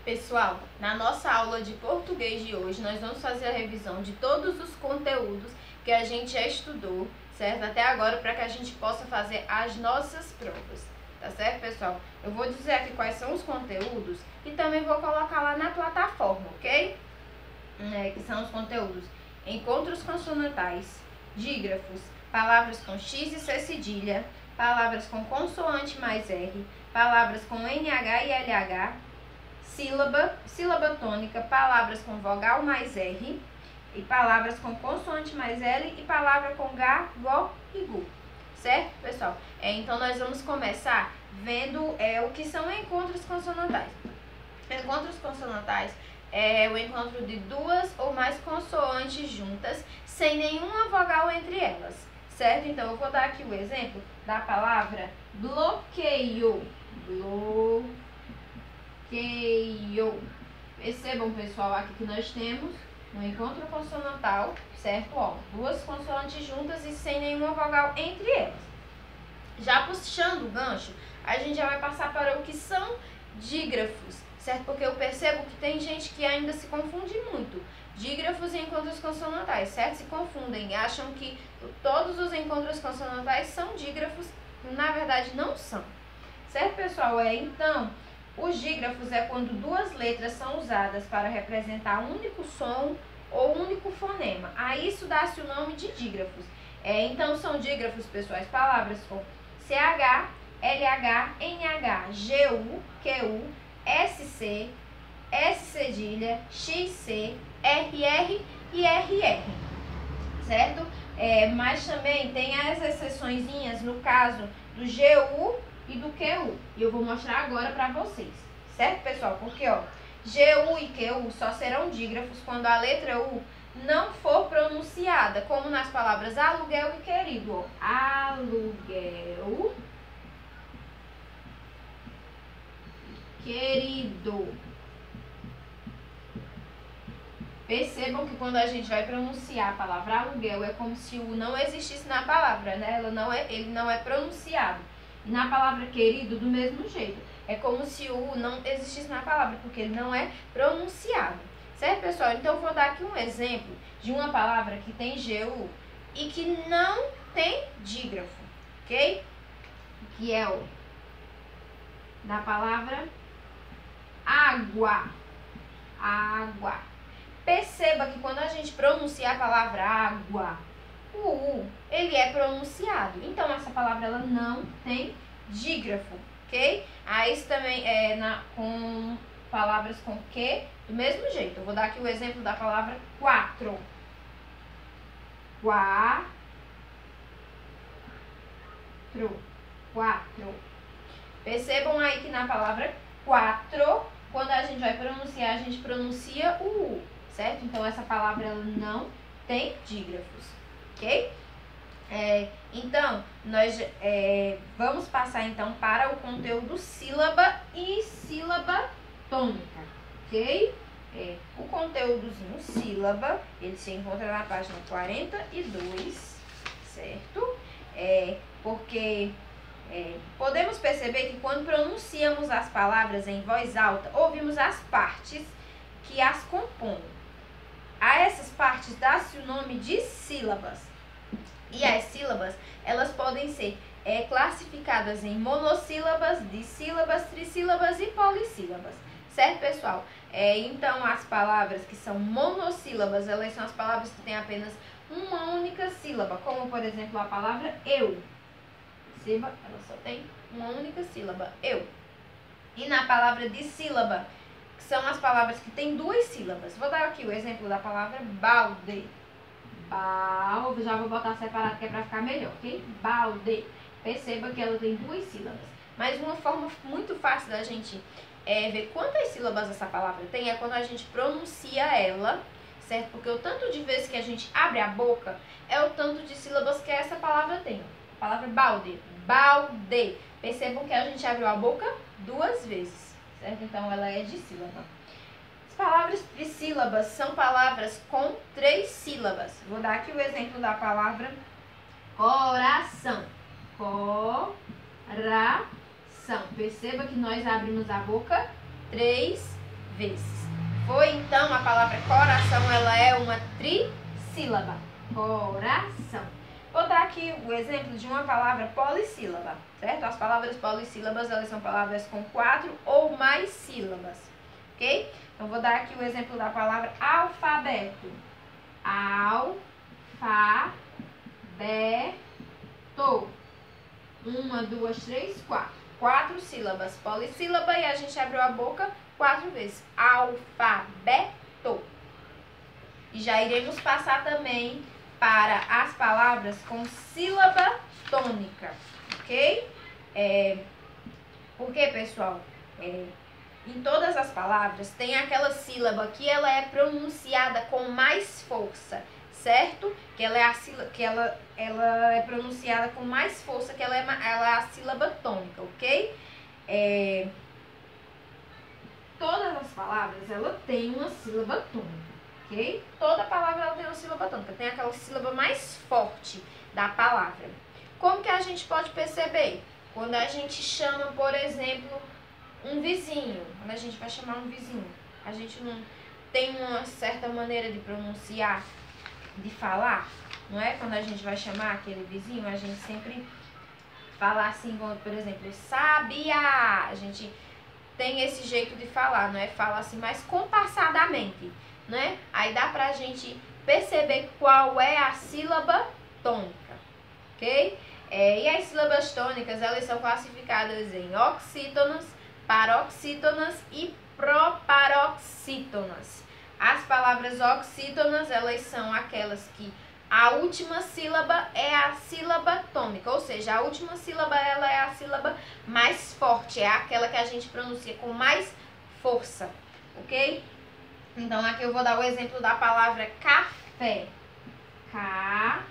Pessoal, na nossa aula de português de hoje, nós vamos fazer a revisão de todos os conteúdos que a gente já estudou, certo? Até agora, para que a gente possa fazer as nossas provas, tá certo, pessoal? Eu vou dizer aqui quais são os conteúdos e também vou colocar lá na plataforma, ok? Que são os conteúdos: encontros consonantais, dígrafos, palavras com X e C cedilha, palavras com consoante mais R, palavras com NH e LH, sílaba tônica, palavras com vogal mais R, e palavras com consoante mais L, e palavra com G, GO e GU. Certo, pessoal? Então, nós vamos começar vendo o que são encontros consonantais. Encontros consonantais é o encontro de duas ou mais consoantes juntas, sem nenhuma vogal entre elas. Certo? Então, eu vou dar aqui o exemplo da palavra bloqueio. Percebam, pessoal, aqui que nós temos um encontro consonantal, certo? Ó, duas consoantes juntas e sem nenhuma vogal entre elas. Já puxando o gancho, a gente já vai passar para o que são dígrafos, certo? Porque eu percebo que tem gente que ainda se confunde muito. Dígrafos e encontros consonantais, certo? Se confundem, acham que todos os encontros consonantais são dígrafos, na verdade não são. Certo, pessoal? Então, os dígrafos é quando duas letras são usadas para representar um único som ou único fonema. A isso dá-se o nome de dígrafos. Então, são dígrafos, pessoal, as palavras com CH, LH, NH, GU, QU, SC, S cedilha, XC, RR e RR. Certo? Mas também tem as exceçõezinhas no caso do GU e do QU. E eu vou mostrar agora para vocês. Certo, pessoal? Porque, ó, GU e QU só serão dígrafos quando a letra U não for pronunciada, como nas palavras aluguel e querido. Ó. Aluguel, querido. Percebam que quando a gente vai pronunciar a palavra aluguel, é como se o não existisse na palavra, né? Ele não é pronunciado. E na palavra querido, do mesmo jeito. É como se o não existisse na palavra, porque ele não é pronunciado. Certo, pessoal? Então, eu vou dar aqui um exemplo de uma palavra que tem GU e que não tem dígrafo, ok? Que é o da palavra água. Água. Perceba que quando a gente pronuncia a palavra água, o U, ele é pronunciado. Então, essa palavra, ela não tem dígrafo, ok? Isso também é com palavras com que, do mesmo jeito. Eu vou dar aqui o exemplo da palavra quatro. Quatro. Percebam aí que na palavra quatro, quando a gente vai pronunciar, a gente pronuncia o U, certo? Então, essa palavra ela não tem dígrafos, ok? Então, nós vamos passar então para o conteúdo sílaba e sílaba tônica, ok? O conteúdozinho sílaba, ele se encontra na página 42, certo? Porque podemos perceber que quando pronunciamos as palavras em voz alta, ouvimos as partes que as compõem. A essas partes dá-se o nome de sílabas. E as sílabas, elas podem ser classificadas em monossílabas, dissílabas, trissílabas e polissílabas. Certo, pessoal? Então, as palavras que são monossílabas, elas são as palavras que têm apenas uma única sílaba, como, por exemplo, a palavra eu. Perceba, ela só tem uma única sílaba, eu. E na palavra dissílaba, que são as palavras que têm duas sílabas. Vou dar aqui o exemplo da palavra balde. Já vou botar separado que é para ficar melhor, ok? Balde. Perceba que ela tem duas sílabas. Mas uma forma muito fácil da gente ver quantas sílabas essa palavra tem é quando a gente pronuncia ela, certo? Porque o tanto de vezes que a gente abre a boca é o tanto de sílabas que essa palavra tem. A palavra balde. Balde. Percebam que a gente abriu a boca duas vezes, certo? Então, ela é de sílaba. As palavras trissílabas são palavras com três sílabas. Vou dar aqui o exemplo da palavra coração. Coração. Perceba que nós abrimos a boca três vezes. Foi, então, a palavra coração, ela é uma trissílaba. Coração. Vou dar aqui o exemplo de uma palavra polissílaba, certo? As palavras polissílabas, elas são palavras com 4 ou mais sílabas, ok? Então, vou dar aqui o exemplo da palavra alfabeto. Alfabeto. 1, 2, 3, 4. 4 sílabas, polissílaba, e a gente abriu a boca 4 vezes. Alfabeto. E já iremos passar também para as palavras com sílaba tônica, ok? Porque, pessoal, em todas as palavras tem aquela sílaba que ela é pronunciada com mais força, certo? Que ela é a sílaba, que ela é pronunciada com mais força, que ela é a sílaba tônica, ok? Todas as palavras, ela tem uma sílaba tônica, ok? Toda palavra ela tem uma sílaba tônica, tem aquela sílaba mais forte da palavra. Como que a gente pode perceber? Quando a gente chama, por exemplo, um vizinho, quando a gente vai chamar um vizinho, a gente não tem uma certa maneira de pronunciar, de falar, não é? Quando a gente vai chamar aquele vizinho, a gente sempre fala assim, por exemplo, sabiá, a gente tem esse jeito de falar, não é? Fala assim mais compassadamente, né? Aí dá pra gente perceber qual é a sílaba tônica, ok? E as sílabas tônicas, elas são classificadas em oxítonas, paroxítonas e proparoxítonas. As palavras oxítonas, elas são aquelas que a última sílaba é a sílaba tônica, ou seja, a última sílaba ela é a sílaba mais forte, é aquela que a gente pronuncia com mais força, ok? Então, aqui eu vou dar o exemplo da palavra café. Café.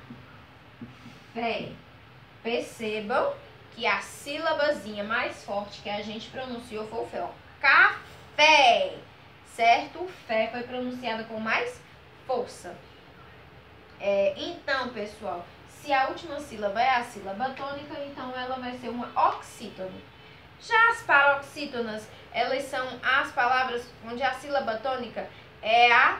Percebam que a sílabazinha mais forte que a gente pronunciou foi o fé, ó. Café, certo? O fé foi pronunciado com mais força. Então, pessoal, se a última sílaba é a sílaba tônica, então ela vai ser uma oxítona. Já as paroxítonas, elas são as palavras onde a sílaba tônica é a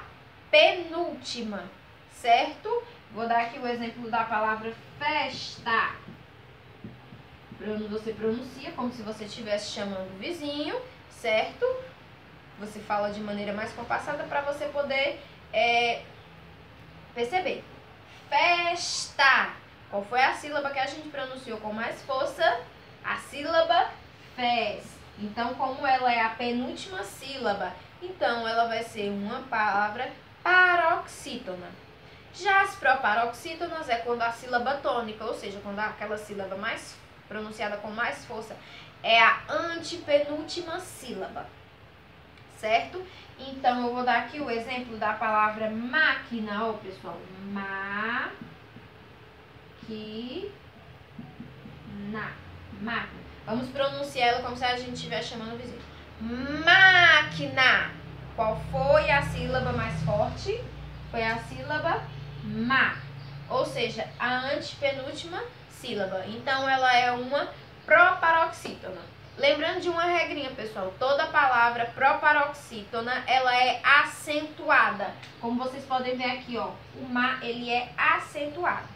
penúltima, certo? Vou dar aqui o exemplo da palavra festa. Você pronuncia como se você estivesse chamando o vizinho, certo? Você fala de maneira mais compassada para você poder perceber. Festa. Qual foi a sílaba que a gente pronunciou com mais força? A sílaba fez. Então, como ela é a penúltima sílaba, então ela vai ser uma palavra paroxítona. Já as proparoxítonas é quando a sílaba tônica, ou seja, quando aquela sílaba mais pronunciada com mais força, é a antepenúltima sílaba, certo? Então, eu vou dar aqui o exemplo da palavra máquina, ó, pessoal. Máquina. Vamos pronunciar ela como se a gente estivesse chamando o vizinho. Máquina. Qual foi a sílaba mais forte? Foi a sílaba má, ou seja, a antepenúltima sílaba. Então, ela é uma proparoxítona. Lembrando de uma regrinha, pessoal, toda palavra proparoxítona, ela é acentuada. Como vocês podem ver aqui, ó, o má, ele é acentuado,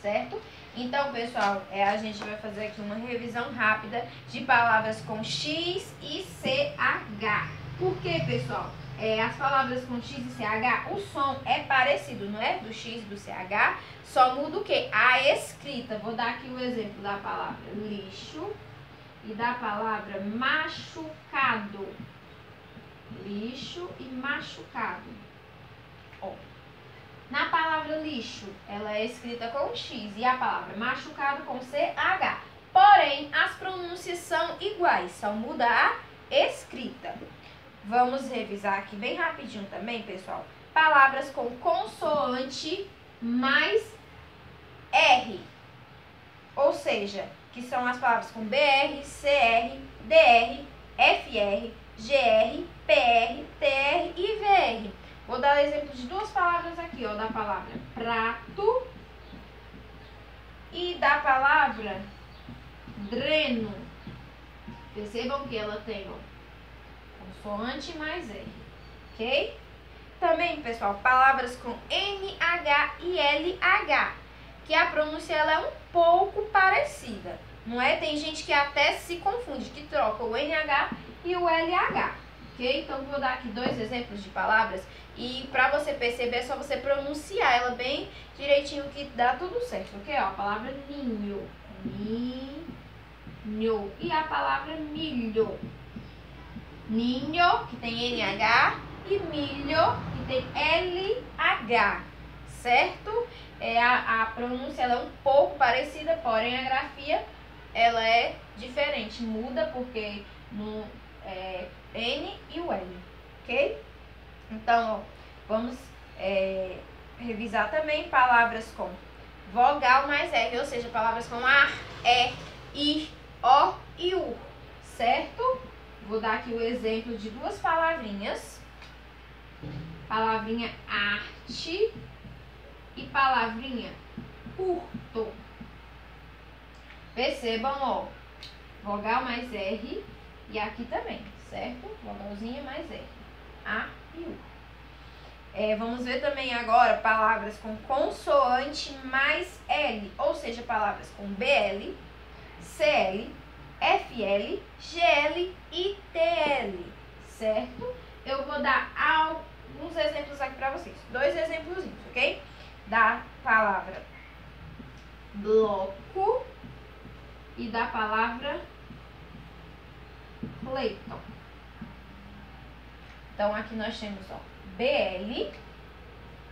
certo? Então, pessoal, a gente vai fazer aqui uma revisão rápida de palavras com X e CH. Por quê, pessoal? As palavras com X e CH, o som é parecido, não é? Do X e do CH, só muda o quê? A escrita. Vou dar aqui o exemplo da palavra lixo e da palavra machucado. Lixo e machucado. Ó. Na palavra lixo, ela é escrita com X e a palavra machucado com CH. Porém, as pronúncias são iguais, só muda a escrita. Vamos revisar aqui bem rapidinho também, pessoal. Palavras com consoante mais R. Ou seja, que são as palavras com BR, CR, DR, FR, GR, PR, TR e VR. Vou dar exemplo de duas palavras aqui, ó, da palavra prato e da palavra dreno. Percebam que ela tem, ó, consoante mais R, ok? Também, pessoal, palavras com NH e LH, que a pronúncia ela é um pouco parecida, não é? Tem gente que até se confunde, que troca o NH e o LH, ok? Então, vou dar aqui 2 exemplos de palavras e para você perceber é só você pronunciar ela bem direitinho que dá tudo certo, ok? Ó, a palavra ninho, ninho, e a palavra milho, ninho, que tem NH, e milho, que tem LH, certo? A pronúncia ela é um pouco parecida, porém a grafia ela é diferente, muda porque no N e o L, ok? Então, ó, vamos revisar também palavras com vogal mais R, ou seja, palavras com A, E, I, O e U, certo? Vou dar aqui o exemplo de 2 palavrinhas. Palavrinha arte e palavrinha curto. Percebam, ó, vogal mais R e aqui também, certo? Vogalzinha mais R, A e U. Vamos ver também agora palavras com consoante mais L, ou seja, palavras com BL, CL, FL, GL e TL, certo? Eu vou dar alguns exemplos aqui para vocês, 2 exemplos, ok? Da palavra bloco e da palavra Cleiton. Então, aqui nós temos, ó, BL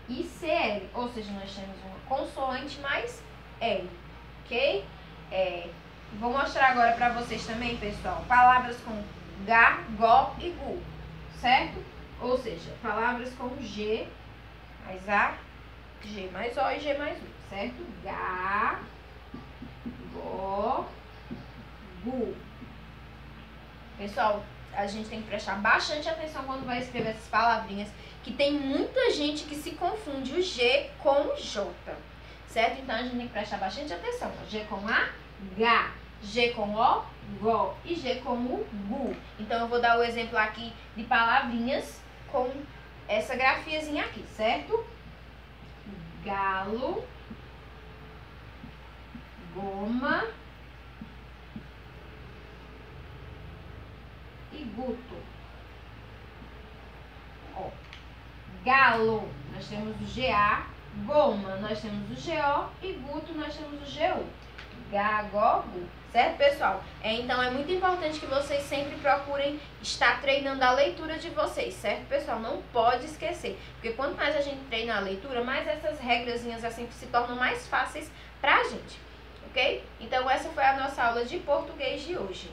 e CL, ou seja, nós temos uma consoante mais L, ok? Vou mostrar agora para vocês também, pessoal, palavras com G, GO e GU, certo? Ou seja, palavras com G mais A, G mais O e G mais U, certo? G, GO, GU. Pessoal, a gente tem que prestar bastante atenção quando vai escrever essas palavrinhas, que tem muita gente que se confunde o G com o J, certo? Então, a gente tem que prestar bastante atenção. G com A, G. G com O, GO. E G com U, GU. Então, eu vou dar o exemplo aqui de palavrinhas com essa grafiazinha aqui, certo? Galo, goma e guto. Ó, galo, nós temos o GA, goma, nós temos o GO e guto, nós temos o GU. Gagogu, certo, pessoal? Então, é muito importante que vocês sempre procurem estar treinando a leitura de vocês, certo, pessoal? Não pode esquecer, porque quanto mais a gente treina a leitura, mais essas regrazinhas assim se tornam mais fáceis pra gente, ok? Então, essa foi a nossa aula de português de hoje.